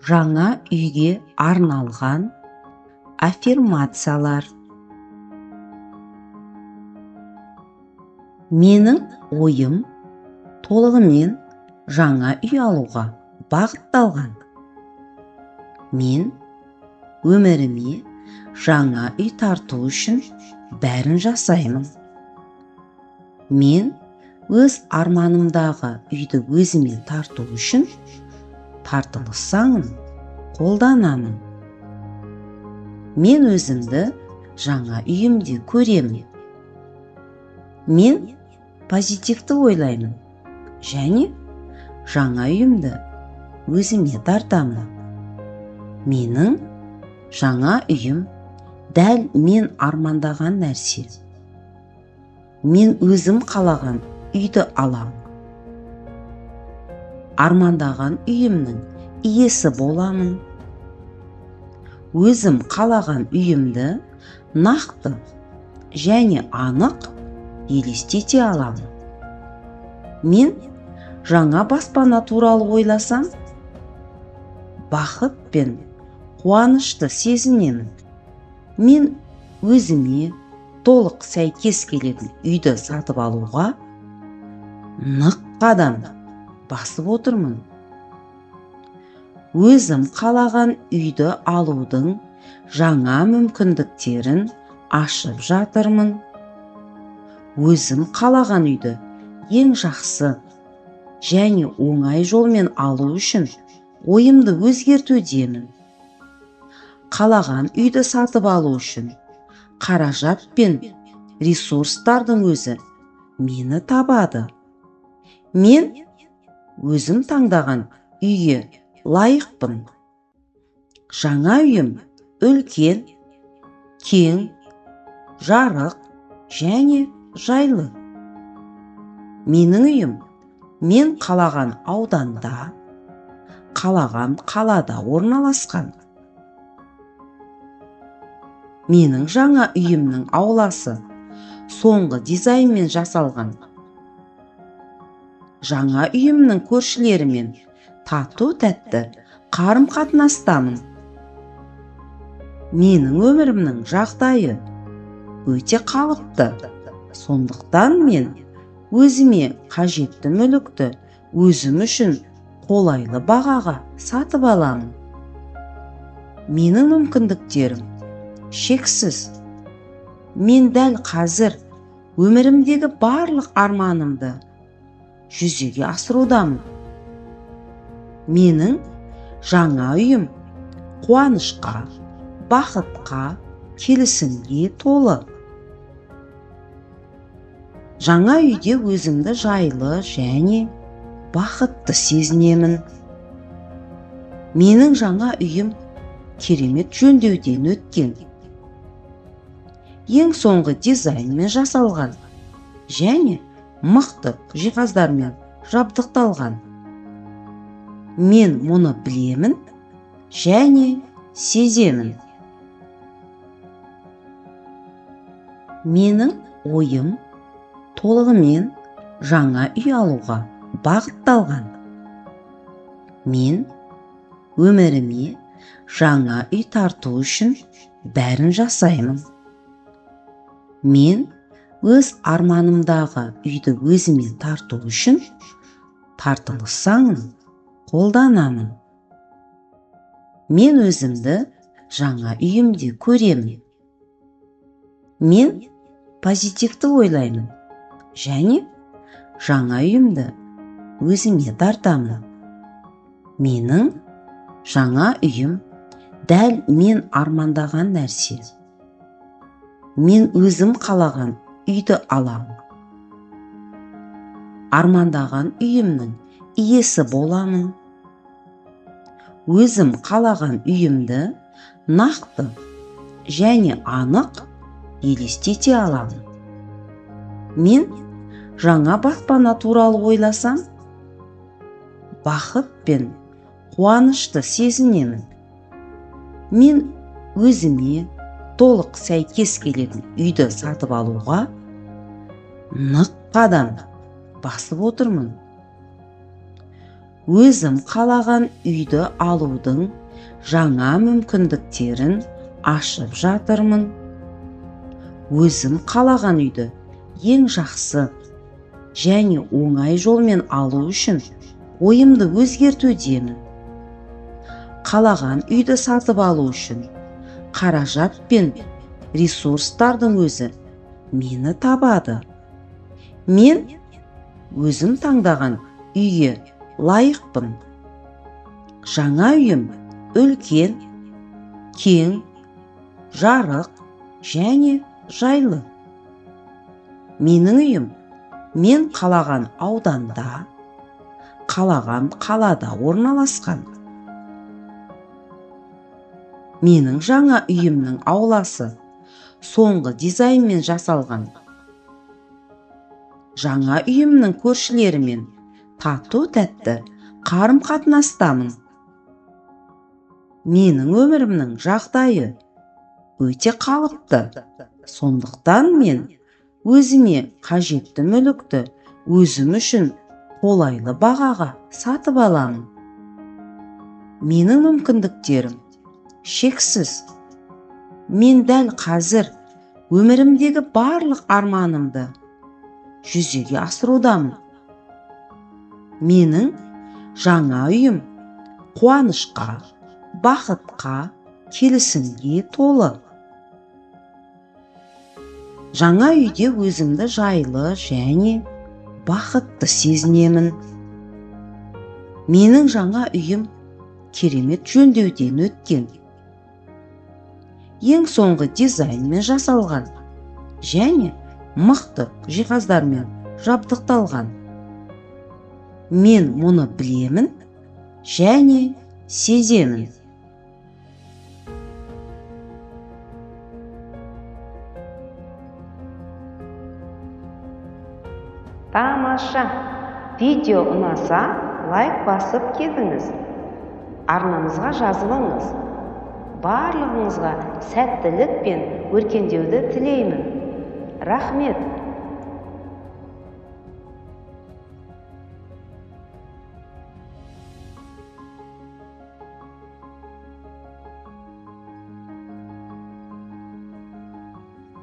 жаңа үйге арналған аффирмациялар. Менің ойым толығымен жаңа үй алуға бағытталған. Мен өміріме жаңа үй тарту үшін бәрін жасаймын. Мен өз арманымдағы үйді өзіме тарту үшін тартылыс заңын қолданамын. Мен өзімді жаңа үйімде көремін. Мен позитивті ойлаймын және жаңа үйімді өзіме тартамын. Менің жаңа үйім дәл мен армандаған нәрсе. Мен өзім қалаған үйді аламын. Армандаған үйімнің иесі боламын. Өзім қалаған үйімді нақты және анық елестете аламын. Мен жаңа баспана туралы ойласам, бақыт пен қуанышты сезінемін. Мен өзіме толық сәйкес келетін үйді сатып алуға нық қадам басып отырмын. Өзім қалаған үйді алудың жаңа мүмкіндіктерін ашып жатырмын. Өзім қалаған үйді ең жақсы және оңай жолмен алу үшін ойымды өзгертудемін. Қалаған үйді сатып алу үшін қаражат пен ресурстардың өзі мені табады. Мен өзім таңдаған үйге лайықпын. Жаңа үйім үлкен, кең, жарық және жайлы. Менің үйім мен қалаған ауданда, қалаған қалада орналасқан. Менің жаңа үйімнің ауласы соңғы дизайнмен жасалған. Жаңа үйімнің көршілерімен тату-тәтті қарым-қатынастамын. Менің өмірімнің жағдайы өте қалыпты. Сондықтан мен өзіме қажетті мүлікті өзім үшін қолайлы бағаға сатып аламын. Менің мүмкіндіктерім шексіз. Мен дәл қазір өмірімдегі барлық арманымды жүзеге асырудамын. Менің жаңа үйім қуанышқа, бақытқа, келісімге толы. Жаңа үйде өзімді жайлы және бақытты сезінемін. Менің жаңа үйім керемет жөндеуден өткен. Ең соңғы дизайнмен жасалған және мықты жиһаздармен жабдықталған. Мен мұны білемін және сеземін. Менің ойым толығымен жаңа үй алуға бағытталған. Мен өміріме жаңа үй тарту үшін бәрін жасаймын. Мен өз арманымдағы үйді өзіме тарту үшін тартылыс заңын қолданамын. Мен өзімді жаңа үйімде көремін. Мен позитивті ойлаймын және жаңа үйімді өзіме тартамын. Менің жаңа үйім дәл мен армандаған нәрсе. Мен өзім қалаған үйді аламын. Армандаған үйімнің иесі боламын. Өзім қалаған үйімді нақты және анық елестете аламын. Мен жаңа баспана туралы ойласам, бақыт пен қуанышты сезінемін. Мен өзіме толық сәйкес келетін үйді сатып алуға нық қадам басып отырмын. өзім қалаған үйді алудың жаңа мүмкіндіктерін ашып жатырмын. Өзім қалаған үйді ең жақсы және оңай жолмен алу үшін ойымды өзгертудемін. Қалаған үйді сатып алу үшін қаражат пен ресурстардың өзі мені табады. Мен өзім таңдаған үйге лайықпын. Жаңа үйім үлкен, кең, жарық және жайлы. Менің үйім мен қалаған ауданда, қалаған қалада орналасқан. Менің жаңа үйімнің ауласы соңғы дизайнмен жасалған. Жаңа үйімнің көршілерімен тату-тәтті қарым-қатынастамын. Менің өмірімнің жағдайы өте қалыпты. Сондықтан мен өзіме қажетті мүлікті өзім үшін қолайлы бағаға сатып аламын. Менің мүмкіндіктерім шексіз. Мен дәл қазір өмірімдегі барлық арманымды жүзеге асырудамын. Менің жаңа үйім қуанышқа, бақытқа, келісімге толы. Жаңа үйде өзімді жайлы және бақытты сезінемін. Менің жаңа үйім керемет жөндеуден өткен. Ең соңғы дизайнмен жасалған және мықты жиһаздармен жабдықталған. Мен мұны білемін және сеземін. Тамаша! Видео ұнаса, лайк басып кетіңіз. Арнамызға жазылыңыз. Барлығыңызға сәттілік пен өркендеуді тілеймін. Рахмет!